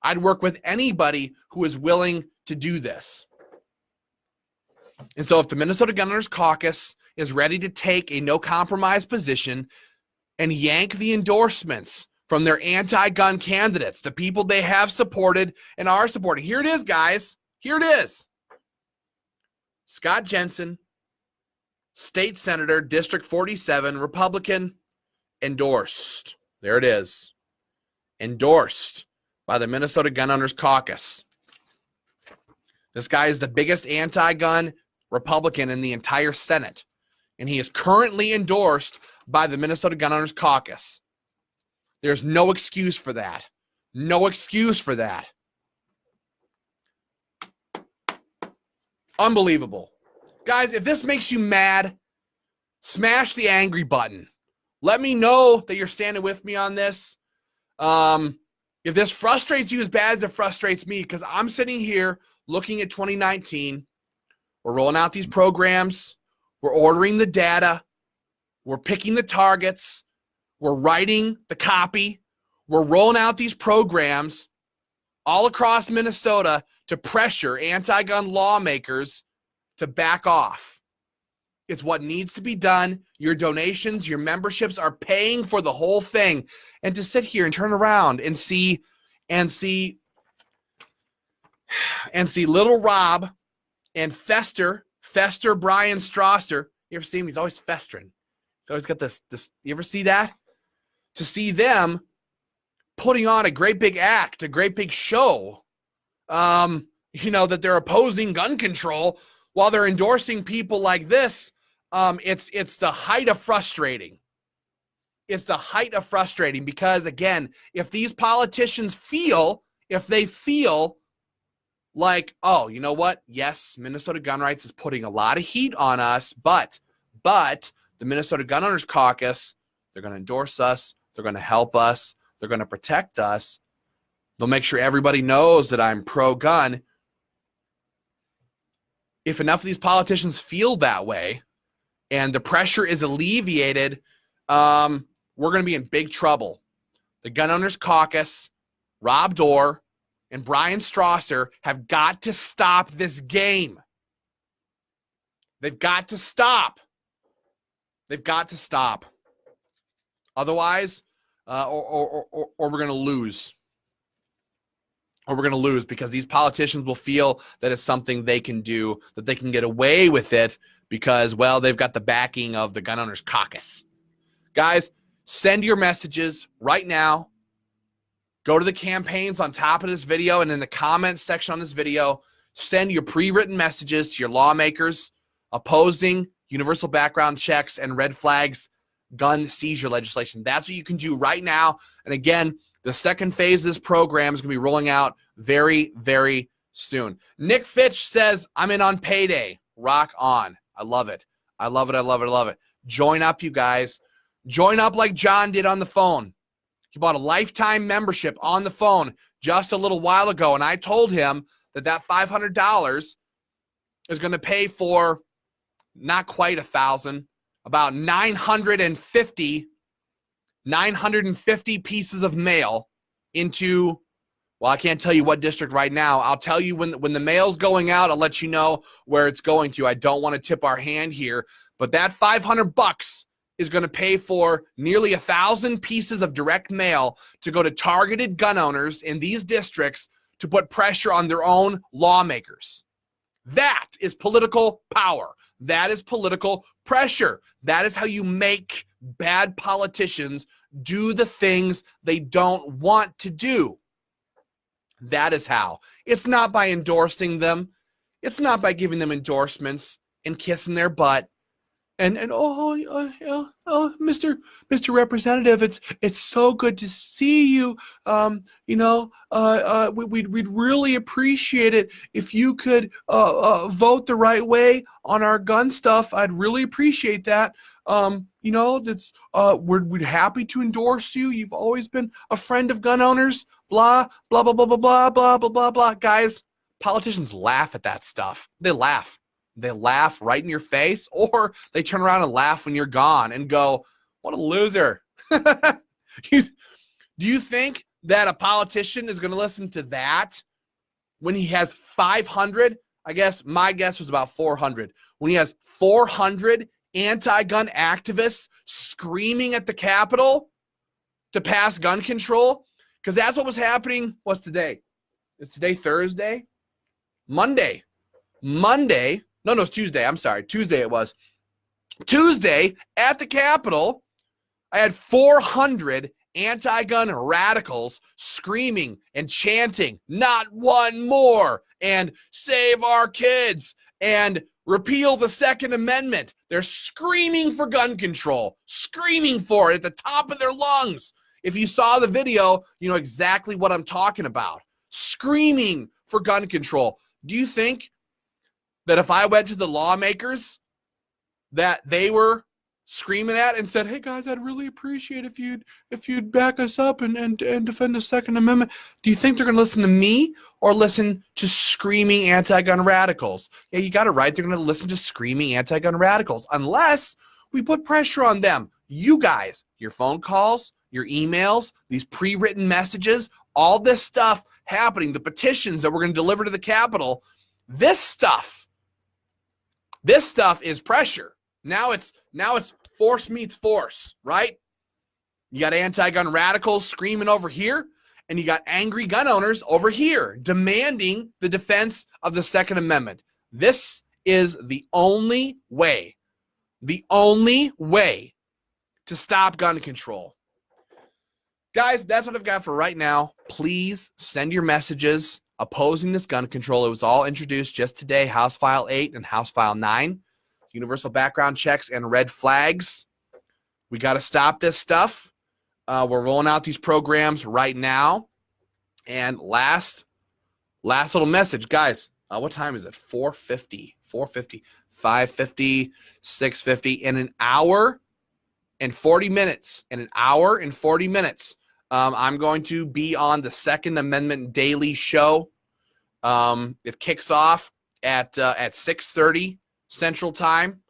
I'd work with anybody who is willing to do this. And so if the Minnesota Gun Owners Caucus is ready to take a no-compromise position and yank the endorsements from their anti-gun candidates, the people they have supported and are supporting. Here it is, guys. Here it is. Scott Jensen, State Senator, District 47, Republican, endorsed. There it is. Endorsed by the Minnesota Gun Owners Caucus. This guy is the biggest anti-gun Republican in the entire Senate, and he is currently endorsed by the Minnesota Gun Owners Caucus. There's no excuse for that. No excuse for that. Unbelievable. Guys, if this makes you mad, smash the angry button. Let me know that you're standing with me on this. If this frustrates you as bad as it frustrates me, because I'm sitting here looking at 2019, we're rolling out these programs, we're ordering the data, we're picking the targets, we're writing the copy, we're rolling out these programs all across Minnesota to pressure anti-gun lawmakers to back off. It's what needs to be done. Your donations, your memberships are paying for the whole thing. And to sit here and turn around and see little Rob and Fester Brian Strasser. You ever see him? He's always festering. He's always got this. You ever see that? To see them putting on a great big act, a great big show, that they're opposing gun control while they're endorsing people like this. It's the height of frustrating. It's the height of frustrating because, again, if these politicians feel like, oh, you know what? Yes, Minnesota Gun Rights is putting a lot of heat on us, but the Minnesota Gun Owners Caucus, they're going to endorse us. They're going to help us. They're going to protect us. They'll make sure everybody knows that I'm pro-gun. If enough of these politicians feel that way and the pressure is alleviated, we're going to be in big trouble. The Gun Owners Caucus, Rob Dorr, and Brian Strasser have got to stop this game. They've got to stop. They've got to stop. Otherwise, or we're going to lose. Or we're going to lose because these politicians will feel that it's something they can do, that they can get away with it because, well, they've got the backing of the Gun Owners Caucus. Guys, send your messages right now. Go to the campaigns on top of this video and in the comments section on this video. Send your pre-written messages to your lawmakers opposing universal background checks and red flags gun seizure legislation. That's what you can do right now. And again, the second phase of this program is going to be rolling out very, very soon. Nick Fitch says, I'm in on payday. Rock on. I love it. I love it. I love it. I love it. Join up, you guys. Join up like John did on the phone. He bought a lifetime membership on the phone just a little while ago, and I told him that $500 is going to pay for not quite 1,000, about 950 pieces of mail into, well, I can't tell you what district right now. I'll tell you when the mail's going out, I'll let you know where it's going to. I don't want to tip our hand here, but that $500 is going to pay for nearly 1,000 pieces of direct mail to go to targeted gun owners in these districts to put pressure on their own lawmakers. That is political power. That is political pressure. That is how you make bad politicians do the things they don't want to do. That is how. It's not by endorsing them. It's not by giving them endorsements and kissing their butt. Mr. Representative, it's so good to see you. We'd really appreciate it if you could vote the right way on our gun stuff. I'd really appreciate that. We're happy to endorse you. You've always been a friend of gun owners. Blah blah blah blah blah blah blah blah blah blah. Guys, politicians laugh at that stuff. They laugh. They laugh right in your face, or they turn around and laugh when you're gone and go, what a loser. Do you think that a politician is going to listen to that when he has 500? I guess my guess was about 400. When he has 400 anti-gun activists screaming at the Capitol to pass gun control? Because that's what was happening. What's today? Is today Thursday? Monday. No, it's Tuesday. I'm sorry. Tuesday it was. Tuesday at the Capitol, I had 400 anti-gun radicals screaming and chanting, not one more, and save our kids, and repeal the Second Amendment. They're screaming for gun control, screaming for it at the top of their lungs. If you saw the video, you know exactly what I'm talking about. Screaming for gun control. Do you think that if I went to the lawmakers that they were screaming at and said, hey guys, I'd really appreciate if you'd back us up and defend the Second Amendment, do you think they're going to listen to me or listen to screaming anti-gun radicals? Yeah, you got it right. They're going to listen to screaming anti-gun radicals unless we put pressure on them. You guys, your phone calls, your emails, these pre-written messages, all this stuff happening, the petitions that we're going to deliver to the Capitol, this stuff is pressure. Now it's force meets force, right? You got anti-gun radicals screaming over here, and you got angry gun owners over here demanding the defense of the Second Amendment. This is the only way to stop gun control. Guys, that's what I've got for right now. Please send your messages opposing this gun control. It was all introduced just today, House File 8 and House File 9. Universal background checks and red flags. We got to stop this stuff. We're rolling out these programs right now. And last little message, guys. What time is it? 4:50, 5:50, 6:50. In an hour and 40 minutes. I'm going to be on the Second Amendment Daily Show. It kicks off at 6:30 Central Time.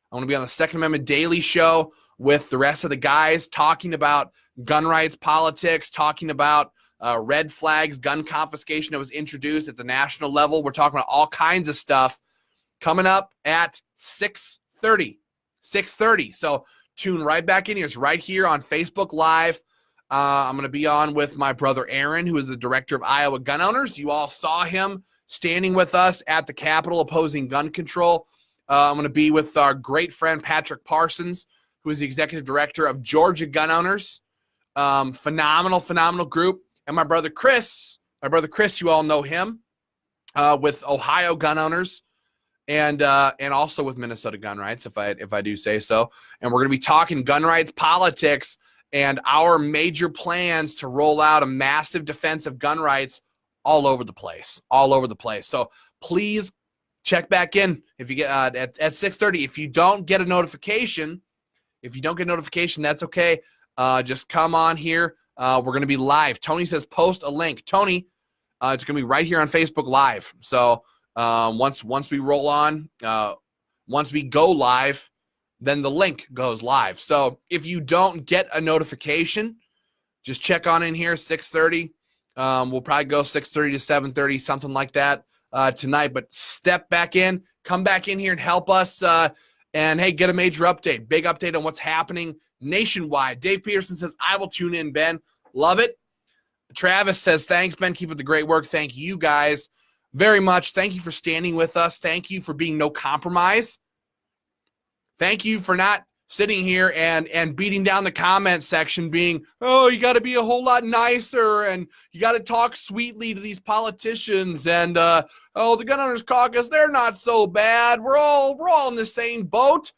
I'm going to be on the Second Amendment Daily Show with the rest of the guys talking about gun rights politics, talking about red flags, gun confiscation that was introduced at the national level. We're talking about all kinds of stuff coming up at 6:30. So tune right back in here. It's right here on Facebook Live. I'm going to be on with my brother Aaron, who is the director of Iowa Gun Owners. You all saw him standing with us at the Capitol opposing gun control. I'm going to be with our great friend Patrick Parsons, who is the executive director of Georgia Gun Owners. Phenomenal group. And my brother Chris, you all know him, with Ohio Gun Owners, and also with Minnesota Gun Rights, if I do say so. And we're going to be talking gun rights politics and our major plans to roll out a massive defense of gun rights all over the place. So please check back in if you get at 6:30. If you don't get a notification, that's okay. Just come on here. We're going to be live. Tony says post a link. Tony, it's going to be right here on Facebook Live. So once we roll on, once we go live, then the link goes live. So if you don't get a notification, just check on in here, 6:30. We'll probably go 6:30 to 7:30, something like that tonight. But step back in, come back in here and help us. And, hey, get a major update, big update on what's happening nationwide. Dave Peterson says, I will tune in, Ben. Love it. Travis says, thanks, Ben. Keep up the great work. Thank you guys very much. Thank you for standing with us. Thank you for being no compromise. Thank you for not sitting here and beating down the comment section being, oh, you got to be a whole lot nicer and you got to talk sweetly to these politicians and, oh, the Gun Owners Caucus, they're not so bad. We're all in the same boat.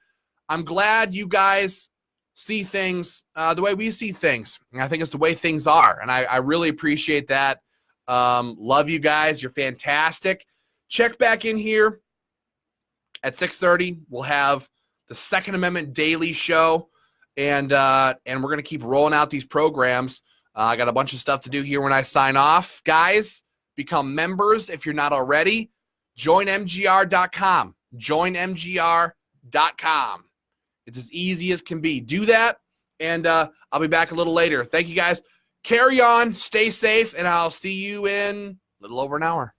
I'm glad you guys see things the way we see things. And I think it's the way things are. And I really appreciate that. Love you guys. You're fantastic. Check back in here at 6:30. We'll have the Second Amendment Daily Show, and we're going to keep rolling out these programs. I got a bunch of stuff to do here when I sign off. Guys, become members if you're not already. JoinMGR.com. JoinMGR.com. It's as easy as can be. Do that, and I'll be back a little later. Thank you, guys. Carry on. Stay safe, and I'll see you in a little over an hour.